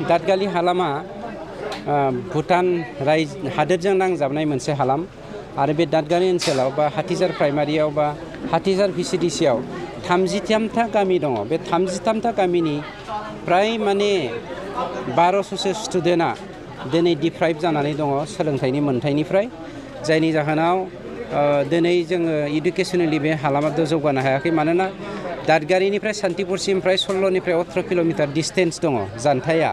दादगाली हालामा भुटान हादोरजों नांजाबनाय मोनसे हालाम आरो बे दादगाली ओनसोलाव बा हाथिजार प्राइमारियाव बा हाथिजार VCDCआव 33टा गामि दङ। बे 33टा गामिनि प्राय माने 1200सो स्टुडेन्टआ दिनै डिप्राइभ जानानै दङ सोलोंथाइनि मोन्थाइनिफ्राय, जायनि जाहोनाव दिनै जोङो इडुकेसनेलि बे हालामाव जौगानो हायाखै। मानोना दादगारिनिफ्राय सान्तिपुरसिम प्राय 16निफ्राय 18 किल'मिटार डिस्टेन्स दङ जानथाया,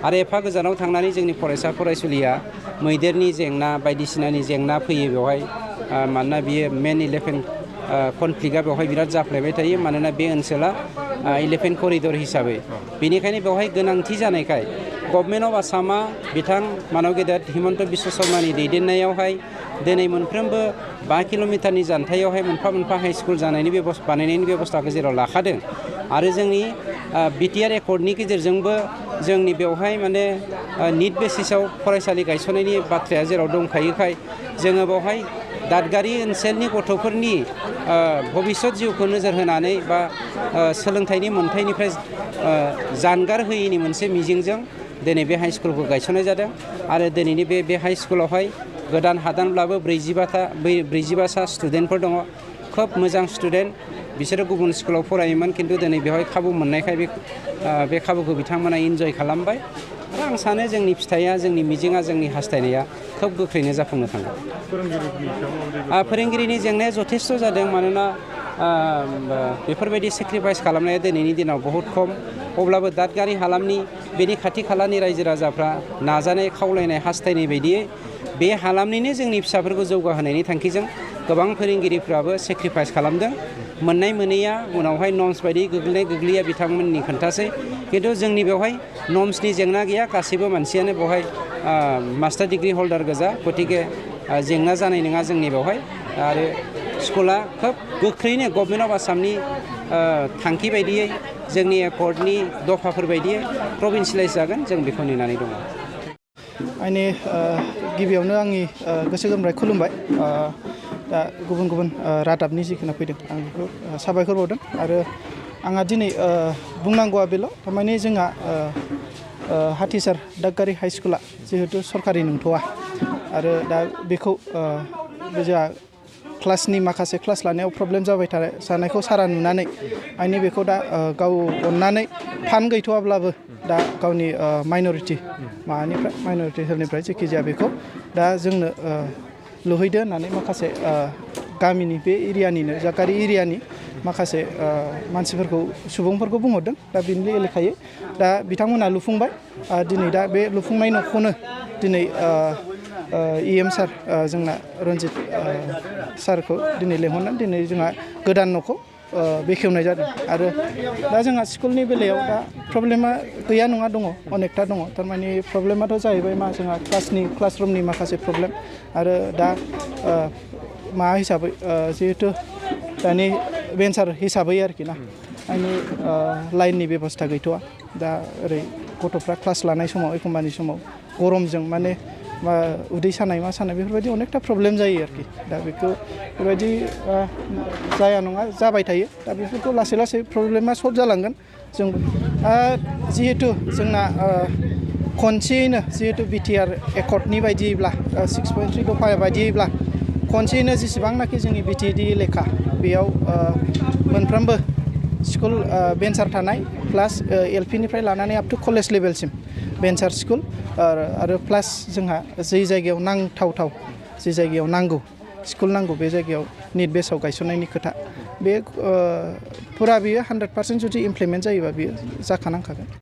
आरो एफा गोजानाव थांनानै जोंनि फरायसा फरायसुलिया मैदेरनि जेंना बायदिसिनानि जेंना फैयो बेवहाय। मानोना बियो मेन 11 कनफ्लिक्टआ बेवहाय बिराद जाफ्लेबाय थायो, मानोना बे ओनसोला 11 करिडर हिसाबै। बेनिखायनो बेवहाय गोनांथि जानायखाय गभर्नमेन्ट अफ आसामा बिथां मानव गेदेर हिमन्त बिश्व शर्मानि दैदेननायावहाय दिनै मोनफ्रोमबो 5 किल'मिटारनि जानथायावहाय मोनफा हाइ स्कुल बानायनायनि बेबस्थाखौ जेराव लाखादों। आरो जोंनि BTR एकर्डनि गेजेरजोंबो जोंनि बेवहाय माने निड बेसिसाव फरायसालि गायसननायनि बाथ्राया जेराव दंखायोखाय जोङो बेवहाय दादगारि ओनसोलनि गथ'फोरनि भबिष्यत जिउखौ नोजोर होनानै बा सोलोंथाइनि मोन्थाइनिफ्राय जानगार होयैनि मोनसे मिजिंजों दिनै बे हाइ स्कुलखौ गायसननाय जादों। आरो दिनैनि बे हाइ स्कुलावहाय गोदान हादानब्लाबो 45सा स्टुडेन्टफोर दङ। खोब मोजां स्टुडेन्ट, बिसोरो गुबुन स्कुलाव फरायोमोन, खिन्थु दिनै बेवहाय खाबु मोननायखाय बे खाबुखौ बिथांमोना इन्जय खालामबाय। आरो आं सानो जोंनि फिथाइया, जोंनि मिजिंआ, जोंनि हास्थायनाया खोब गोख्रैनो जाफुंनो थांगोन। फोरोंगिरिनि जेंनाया जथेस्थ' जादों, मानोना बेफोरबायदि सेक्रिफाइस खालामनाया दिनैनि दिनाव बहुद खम। अब्लाबो दादगारि हालामनि बेनि खाथि खालानि रायजो राजाफ्रा नाजानाय, खावलायनाय, हास्थायनाय बायदियै बे हालामनिनो जोंनि फिसाफोरखौ जौगाहोनायनि थांखिजों गोबां फोरोंगिरिफ्राबो सेक्रिफाइस खालामदों। मोननाय मोनैया उनावहाय नर्म्स बायदि गोग्लैया बिथांमोननि खोन्थासै, खिन्थु जोंनि बेवहाय नर्म्सनि जेंना गैया। गासैबो मानसियानो बेवहाय मास्टार डिग्रि हल्डार गोजा, गतिके जेंना जानाय नङा जोंनि बेवहाय। आरो स्कुला खोब गोख्रैनो गभर्नमेन्ट अफ आसामनि थांखि बायदियै, जोंनि एकर्डनि दफाफोर बायदियै प्रभिन्सियेलाइज जागोन, जों बेखौ नेनानै दङ। आंनि गिबियावनो आंनि गोसो गोरबोनिफ्राय खुलुमबाय। दा गुबुन रादाबनि जिखिनि फैदों आं बेखौ साबायखर बावदों। आरो आंहा दिनै बुंनांगौआ बेल', थारमाने जोंहा हाथिसार दादगारि हाइ स्कुला जिहेतु सरकारि नंथ'आ, आरो दा बेखौ जोंहा क्लासनि माखासे क्लास लानायाव प्रब्लेम जाबाय थानायखौ सारा नुनानै आंनि बेखौ दा गाव अननानै फान्ड गैथ'वाब्लाबो दा गावनि माइन'रिटि सेलनिफ्राय जेखिजाया बेखौ दा जोंनो लुहैदो होननानै माखासे गामिनि बे एरियानिनो दादगारि एरियानि माखासे सुबुंफोरखौ बुंहरदों। दा बेनि लेखायै दा बिथांमोनहा लुफुंबाय। दिनै दा बे लुफुंनाय न'खौनो दिनै EM सार जोंना रन्जित सारखौ दिनै लेंहरनानै दिनै जोंहा गोदान न'खौ बेखेवनाय जादों। आरो दा जोंहा स्कुलनि बेलायाव दा प्रब्लेमा गैया नङा, दङ, अनेकथा दङ। थारमाने प्रब्लेमाथ' जाहैबाय मा, जोंहा क्लासरुमनि माखासे प्रब्लेम। आरो दा माबा हिसाबै जिहेथु दानि भेन्सार हिसाबै आरोखि ना, आंनि लाइननि बेबस्था गैथ'वा। दा ओरै गथ'फ्रा क्लास लानाय समाव एखमबानि समाव गरमजों माने उदै सानाय मा सानाय बेफोरबायदि अनेकथा प्रब्लेम जायो आरोखि। दा बेबायदि जाया नङा जाबाय थायो। दा बेफोरखौ लासै लासै प्रब्लेमा सल्भ जालांगोन। जों जिहेथु जोंना खनसेयैनो जिहेतु BTR एकर्डनि बायदियैब्ला 6.3 दफा बायदियैब्ला खनसेयैनो जेसेबांनाखि जोंनि BTD लेखा बेयाव मोनफ्रोमबो स्कुल भेन्सार थानाय प्लास LPनिफ्राय लानानै आप टु कलेज लेभेलसिम भेन्सार स्कुल आरो प्लास जोंहा जै जायगायाव नांथावथाव, जे जायगायाव नांगौ स्कुल नांगौ, बे जायगायाव निड बेसाव गायसननायनि खोथा, बे फुरा बेयो 100% जुदि इमप्लिमेन्ट जायोबा बेयो जाखानांखागोन।